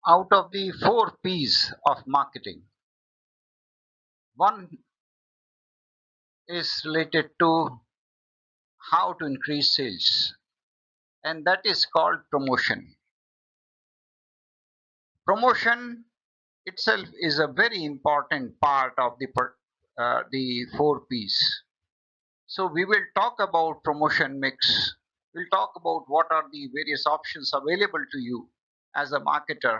Out of the four P's of marketing, one is related to how to increase sales, and that is called promotion. Promotion itself is a very important part of the four P's. So we will talk about promotion mix. We'll talk about what are the various options available to you as a marketer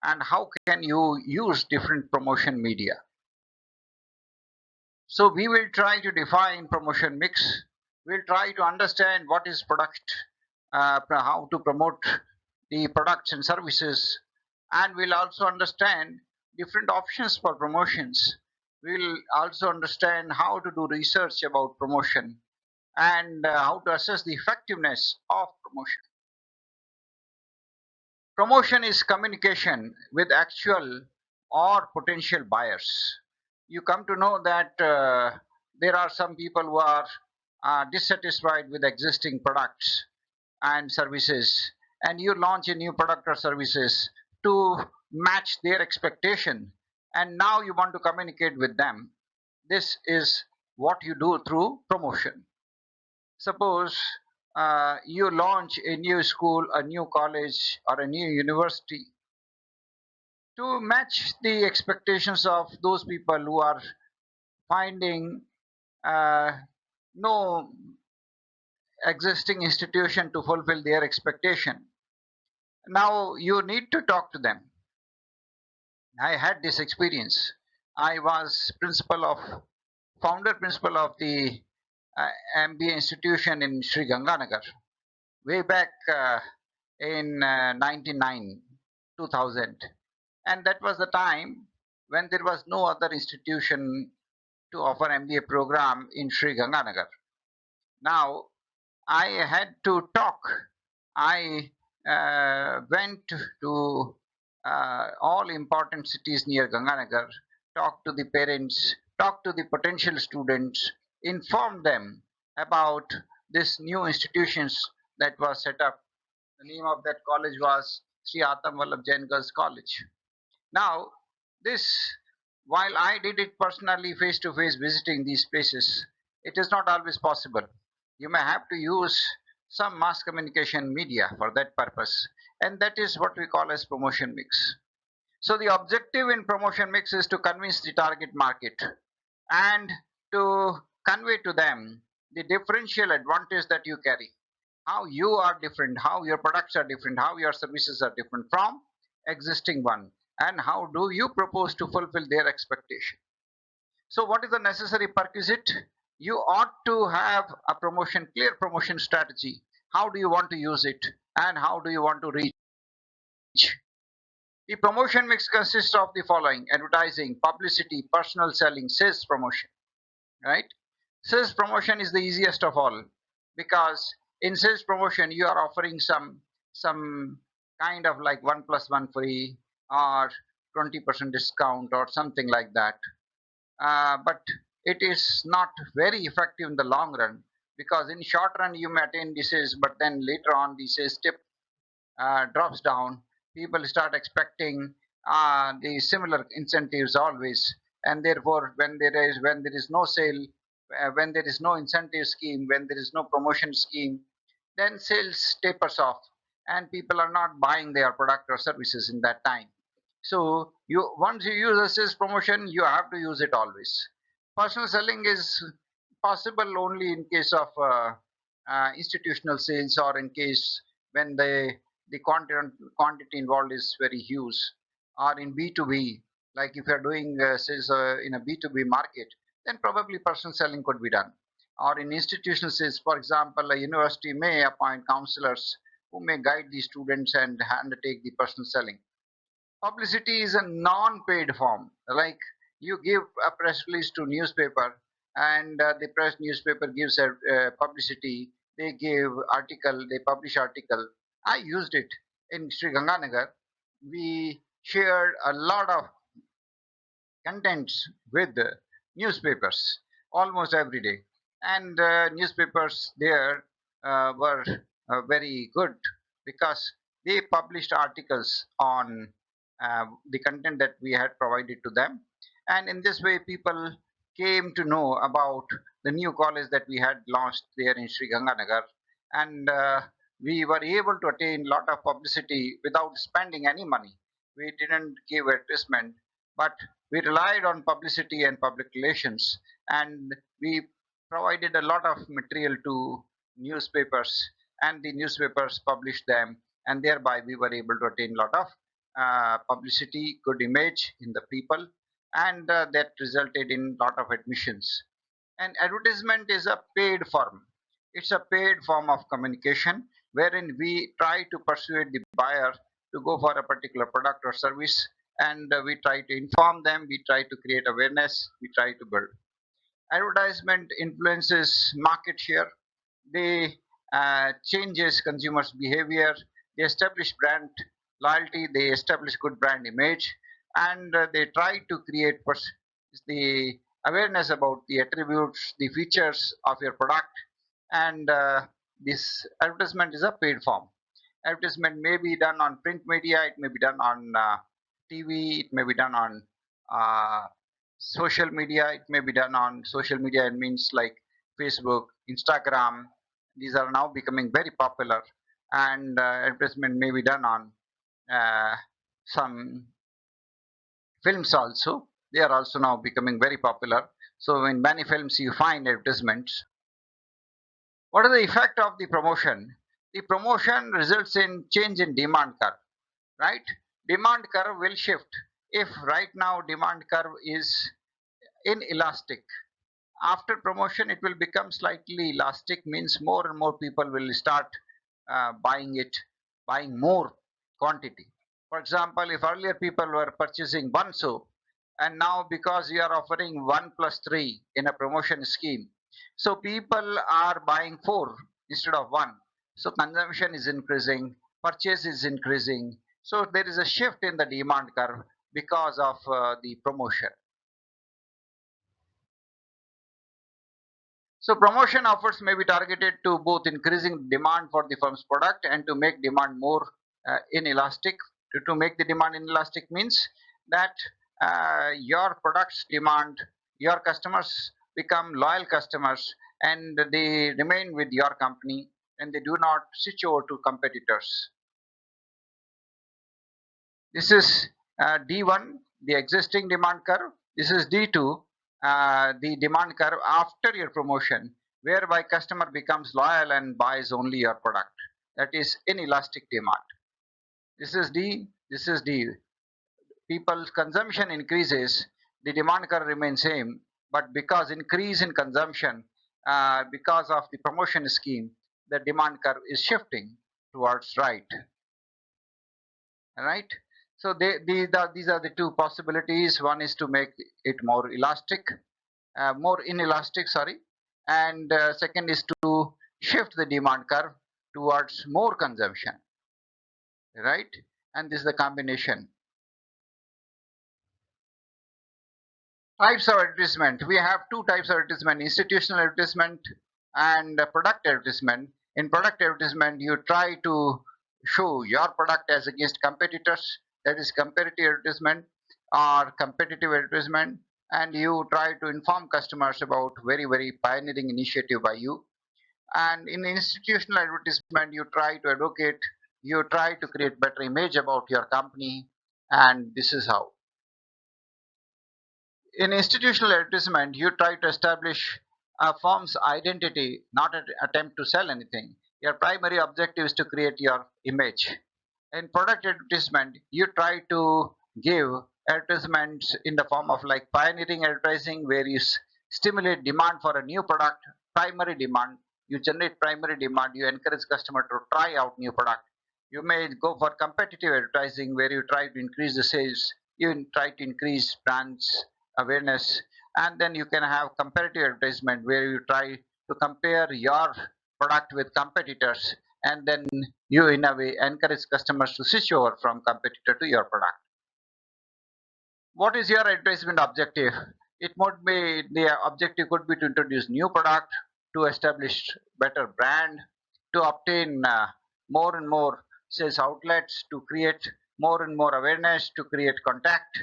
and how can you use different promotion media. So we will try to define promotion mix. We'll try to understand what is product, how to promote the products and services, and we'll also understand different options for promotions. We'll also understand how to do research about promotion and how to assess the effectiveness of promotion. Promotion is communication with actual or potential buyers. You come to know that there are some people who are dissatisfied with existing products and services, and you launch a new product or services to match their expectation, and now you want to communicate with them. This is what you do through promotion. Suppose you launch a new school, a new college, or a new university to match the expectations of those people who are finding uh, no existing institution to fulfill their expectation. Now you need to talk to them. I had this experience. I was founder principal of the MBA institution in Sri Ganganagar way back in 99, 2000. And that was the time when there was no other institution to offer MBA program in Sri Ganganagar. Now, I had to talk. I went to all important cities near Ganganagar, talked to the parents, talked to the potential students, informed them about this new institutions that was set up. The name of that college was Sri Atam Vallabh Jain Girls College. Now, this, while I did it personally face to face visiting these places, it is not always possible. You may have to use some mass communication media for that purpose, and that is what we call as promotion mix. So the objective in promotion mix is to convince the target market and to convey to them the differential advantage that you carry, how you are different, how your products are different, how your services are different from existing one, and how do you propose to fulfill their expectation. So what is the necessary perquisite? You ought to have a clear promotion strategy. How do you want to use it, and how do you want to reach? The promotion mix consists of the following: advertising, publicity, personal selling, sales promotion, right? Sales promotion is the easiest of all because in sales promotion you are offering some kind of like one plus one free or 20% discount or something like that. But it is not very effective in the long run because in short run you may attain the sales, but then later on the sales tip drops down. People start expecting the similar incentives always, and therefore when there is no sale, when there is no incentive scheme, when there is no promotion scheme, then sales tapers off, and people are not buying their product or services in that time. So you once you use a sales promotion, you have to use it always. Personal selling is possible only in case of institutional sales or in case when the quantity involved is very huge, or in B2B, like if you're doing sales in a B2B market, then probably personal selling could be done. Or in institutional sales, for example, a university may appoint counselors who may guide the students and undertake the personal selling. Publicity is a non-paid form, like you give a press release to newspaper, and the press newspaper gives a publicity. They give article, they publish article. I used it in Sri Ganganagar. We shared a lot of contents with the newspapers almost every day, and newspapers there were very good because they published articles on the content that we had provided to them. And in this way, people came to know about the new college that we had launched there in Sri Ganganagar. And we were able to attain a lot of publicity without spending any money. We didn't give advertisement, but we relied on publicity and public relations. And we provided a lot of material to newspapers, and the newspapers published them, and thereby we were able to attain a lot of publicity, good image in the people, and that resulted in lot of admissions. And advertisement is a paid form. It's a paid form of communication wherein we try to persuade the buyer to go for a particular product or service, and we try to inform them, we try to create awareness, we try to build. Advertisement influences market share. They changes consumers' behavior. They establish brand loyalty. They establish good brand image, and they try to create the awareness about the attributes, the features of your product. And this advertisement is a paid form. Advertisement may be done on print media. It may be done on TV. It may be done on uh, social media. It may be done on social media. It means like Facebook, Instagram. These are now becoming very popular, and advertisement may be done on uh, some films also. They are also now becoming very popular. So in many films you find advertisements. What is the effect of the promotion? The promotion results in change in demand curve, right? Demand curve will shift. If right now demand curve is inelastic, after promotion it will become slightly elastic, means more and more people will start buying it, buying more quantity. For example, if earlier people were purchasing one soap, and now because you are offering 1 plus 3 in a promotion scheme, so people are buying 4 instead of 1. So consumption is increasing, purchase is increasing. So there is a shift in the demand curve because of the promotion. So promotion offers may be targeted to both increasing demand for the firm's product and to make demand more inelastic. To make the demand inelastic means that your products demand, your customers become loyal customers, and they remain with your company, and they do not switch over to competitors. This is D1, the existing demand curve. This is D2, the demand curve after your promotion, whereby customer becomes loyal and buys only your product. That is inelastic demand. This is D. This is D. People's consumption increases, the demand curve remains same, but because increase in consumption, because of the promotion scheme, the demand curve is shifting towards right. Right. So these are the two possibilities. One is to make it more elastic, more inelastic, sorry, and second is to shift the demand curve towards more consumption, right? And this is the combination. Types of advertisement. We have two types of advertisement: institutional advertisement and product advertisement. In product advertisement, you try to show your product as against competitors. That is comparative advertisement or competitive advertisement, and you try to inform customers about very pioneering initiative by you. And in institutional advertisement, you try to advocate, you try to create better image about your company, and this is how. In institutional advertisement, you try to establish a firm's identity, not an attempt to sell anything. Your primary objective is to create your image. In product advertisement, you try to give advertisements in the form of like pioneering advertising, where you stimulate demand for a new product, primary demand. You generate primary demand, you encourage customer to try out new product. You may go for competitive advertising, where you try to increase the sales, you try to increase brands awareness. And then you can have comparative advertisement, where you try to compare your product with competitors, and then you in a way encourage customers to switch over from competitor to your product. What is your advertisement objective? It would be, the objective could be to introduce new product, to establish better brand, to obtain more and more sales outlets, to create more and more awareness, to create contact,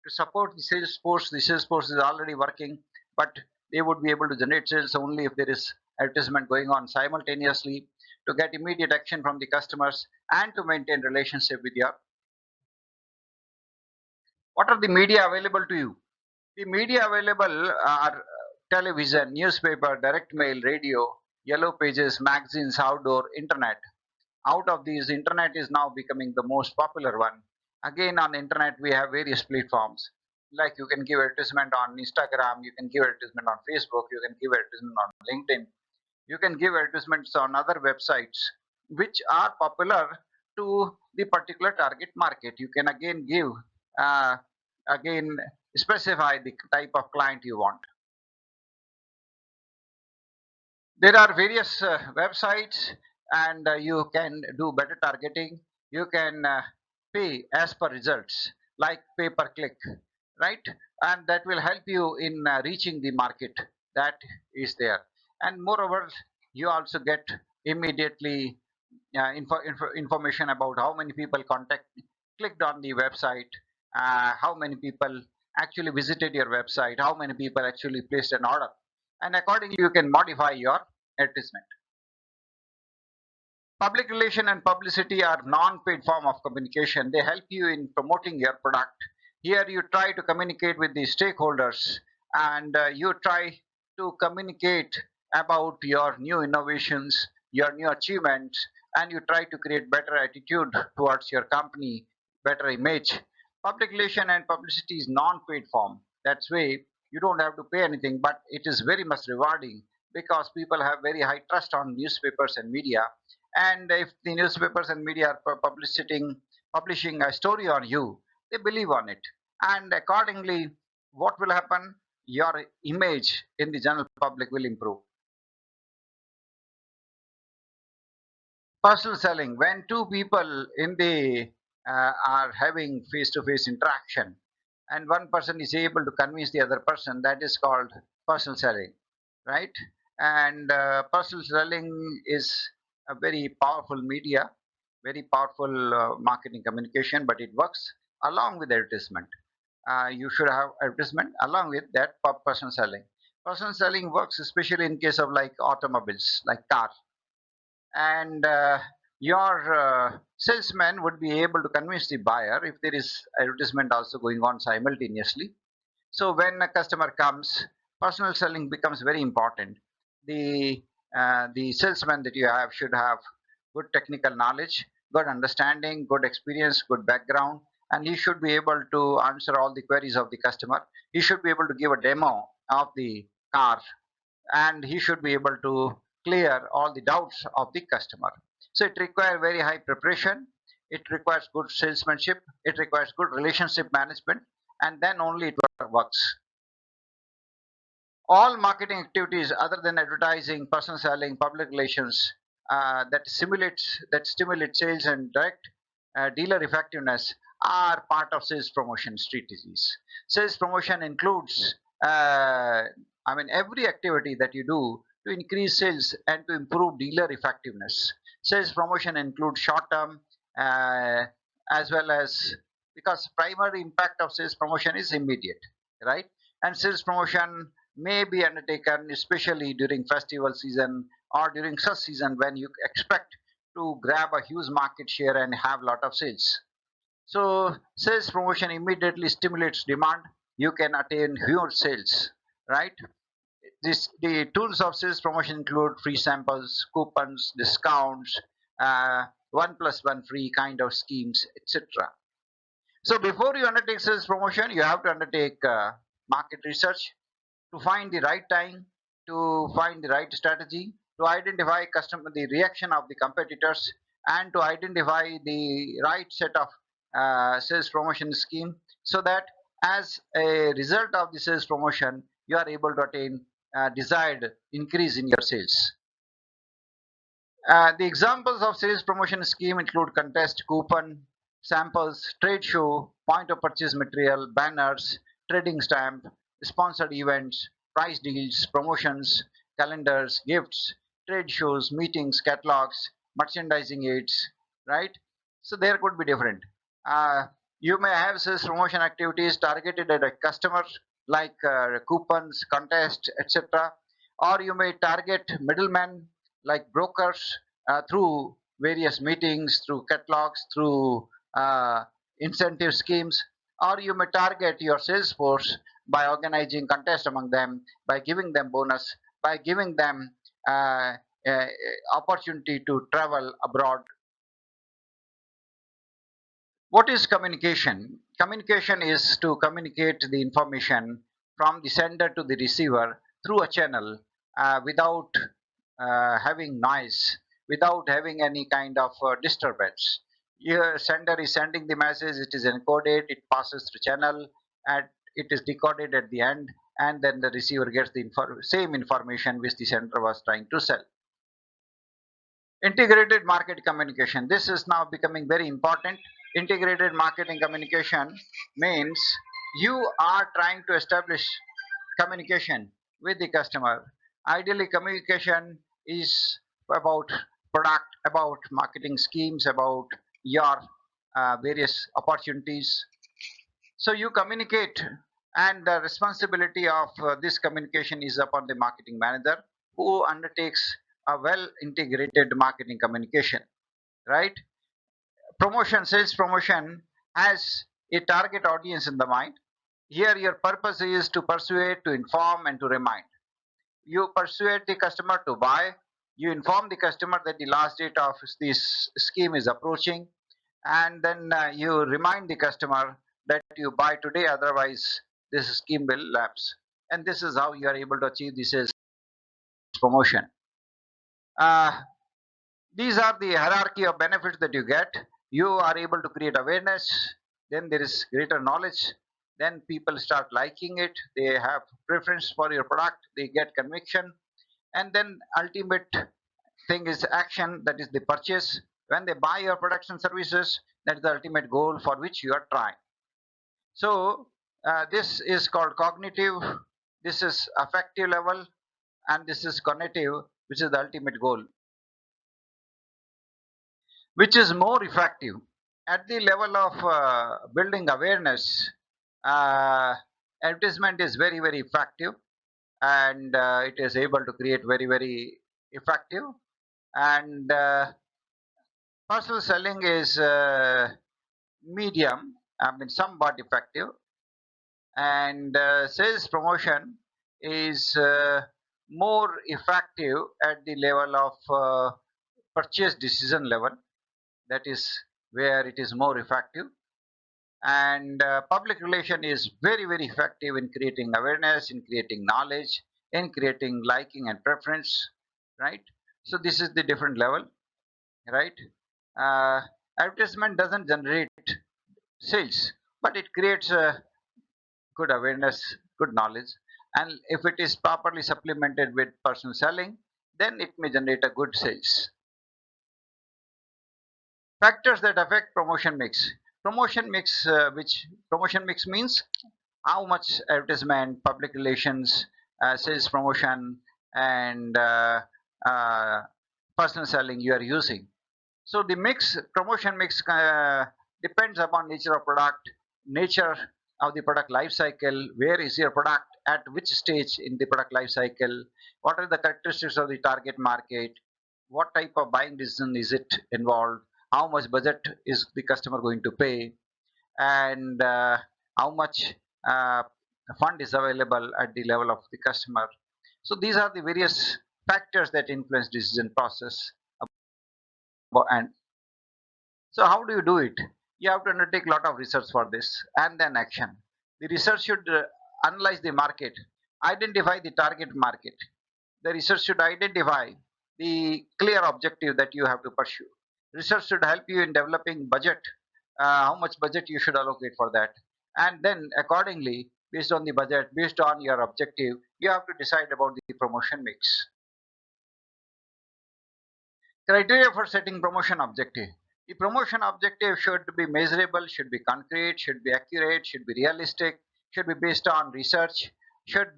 to support the sales force. The sales force is already working, but they would be able to generate sales only if there is advertisement going on simultaneously, to get immediate action from the customers and to maintain relationship with your. What are the media available to you? The media available are television, newspaper, direct mail, radio, yellow pages, magazines, outdoor, internet. Out of these, internet is now becoming the most popular one. Again, on internet, we have various platforms. Like you can give advertisement on Instagram, you can give advertisement on Facebook, you can give advertisement on LinkedIn, you can give advertisements on other websites which are popular to the particular target market. You can again give, uh, again specify the type of client you want. There are various websites, and you can do better targeting. You can pay as per results, like pay per click, right? And that will help you in reaching the market that is there. And moreover, you also get immediately information about how many people clicked on the website, how many people actually visited your website, how many people actually placed an order, and accordingly you can modify your advertisement. Public relation and publicity are non-paid form of communication. They help you in promoting your product. Here you try to communicate with the stakeholders, and you try to communicate about your new innovations, your new achievements, and you try to create better attitude towards your company, better image. Public relation and publicity is non-paid form. That's way you don't have to pay anything, but it is very much rewarding because people have very high trust on newspapers and media. And if the newspapers and media are publishing a story on you, they believe on it, and accordingly what will happen, your image in the general public will improve. Personal selling, when two people in the are having face to face interaction and one person is able to convince the other person, that is called personal selling, right? And personal selling is a very powerful media, very powerful marketing communication, but it works along with advertisement. You should have advertisement along with that personal selling. Personal selling works especially in case of like automobiles, like car, and your salesman would be able to convince the buyer if there is advertisement also going on simultaneously. So when a customer comes, personal selling becomes very important. The salesman that you have should have good technical knowledge, good understanding, good experience, good background, and he should be able to answer all the queries of the customer. He should be able to give a demo of the car, and he should be able to clear all the doubts of the customer. So it requires very high preparation, it requires good salesmanship, it requires good relationship management, and then only it works. All marketing activities other than advertising, personal selling, public relations, that stimulate sales and direct dealer effectiveness are part of sales promotion strategies. Sales promotion includes, every activity that you do to increase sales and to improve dealer effectiveness. Sales promotion includes short term, uh, as well as, because primary impact of sales promotion is immediate, right? And sales promotion may be undertaken especially during festival season or during such season when you expect to grab a huge market share and have a lot of sales. So sales promotion immediately stimulates demand. You can attain huge sales, right? The tools of sales promotion include free samples, coupons, discounts, one plus one free kind of schemes, etc. So before you undertake sales promotion, you have to undertake market research to find the right time, to find the right strategy, to identify customer the reaction of the competitors, and to identify the right set of sales promotion scheme, so that as a result of the sales promotion, you are able to attain desired increase in your sales. The examples of sales promotion scheme include contest, coupon, samples, trade show, point of purchase material, banners, trading stamp, sponsored events, price deals, promotions, calendars, gifts, trade shows, meetings, catalogs, merchandising aids, right? So there could be different. You may have sales promotion activities targeted at a customer like coupons, contests, etc. Or you may target middlemen like brokers through various meetings, through catalogs, through incentive schemes. Or you may target your sales force by organizing contests among them, by giving them bonus, by giving them uh, uh, opportunity to travel abroad. What is communication? Communication is to communicate the information from the sender to the receiver through a channel without having noise, without having any kind of disturbance. Your sender is sending the message, it is encoded, it passes through channel, and it is decoded at the end, and then the receiver gets the same information which the sender was trying to sell. Integrated market communication. This is now becoming very important. Integrated marketing communication means you are trying to establish communication with the customer. Ideally, communication is about product, about marketing schemes, about your various opportunities. So you communicate, and the responsibility of this communication is upon the marketing manager who undertakes a well integrated marketing communication, right? Promotion, sales promotion has a target audience in the mind. Here, your purpose is to persuade, to inform, and to remind. You persuade the customer to buy, you inform the customer that the last date of this scheme is approaching, and then you remind the customer that you buy today, otherwise this scheme will lapse. And this is how you are able to achieve the sales promotion. uh, these are the hierarchy of benefits that you get. You are able to create awareness, then there is greater knowledge, then people start liking it, they have preference for your product, they get conviction, and then ultimate thing is action, that is the purchase. When they buy your products and services, that is the ultimate goal for which you are trying. So this is called cognitive, this is affective level, and this is cognitive, which is the ultimate goal. Which is more effective? At the level of building awareness, uh, advertisement is very, very effective, and it is able to create very, very effective. And personal selling is medium, I mean, somewhat effective, and sales promotion is more effective at the level of purchase decision level. That is where it is more effective. And public relation is very, very effective in creating awareness, in creating knowledge, in creating liking and preference, right? So this is the different level, right? uh, Advertisement doesn't generate sales, but it creates good awareness, good knowledge, and if it is properly supplemented with personal selling, then it may generate a good sales. Factors that affect promotion mix. Promotion mix, which promotion mix means how much advertisement, public relations, sales promotion, and uh, personal selling you are using. So the mix, promotion mix, depends upon nature of product, nature of the product life cycle. Where is your product at which stage in the product life cycle? What are the characteristics of the target market? What type of buying decision is it involved? How much budget is the customer going to pay? And how much uh, fund is available at the level of the customer? So these are the various factors that influence decision process. And so how do you do it? You have to undertake a lot of research for this, and then action. The research should analyze the market, identify the target market. The research should identify the clear objective that you have to pursue. Research should help you in developing budget, how much budget you should allocate for that. And then accordingly, based on the budget, based on your objective, you have to decide about the promotion mix. Criteria for setting promotion objective. The promotion objective should be measurable, should be concrete, should be accurate, should be realistic, should be based on research, should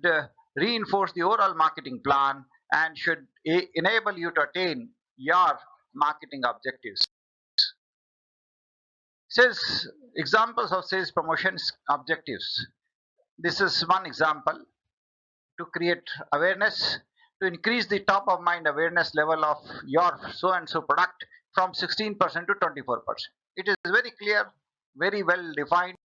reinforce the overall marketing plan, and should enable you to attain your marketing objectives. Sales examples of sales promotion objectives. This is one example: to create awareness, to increase the top of mind awareness level of your so and so product from 16% to 24%. It is very clear, very well defined.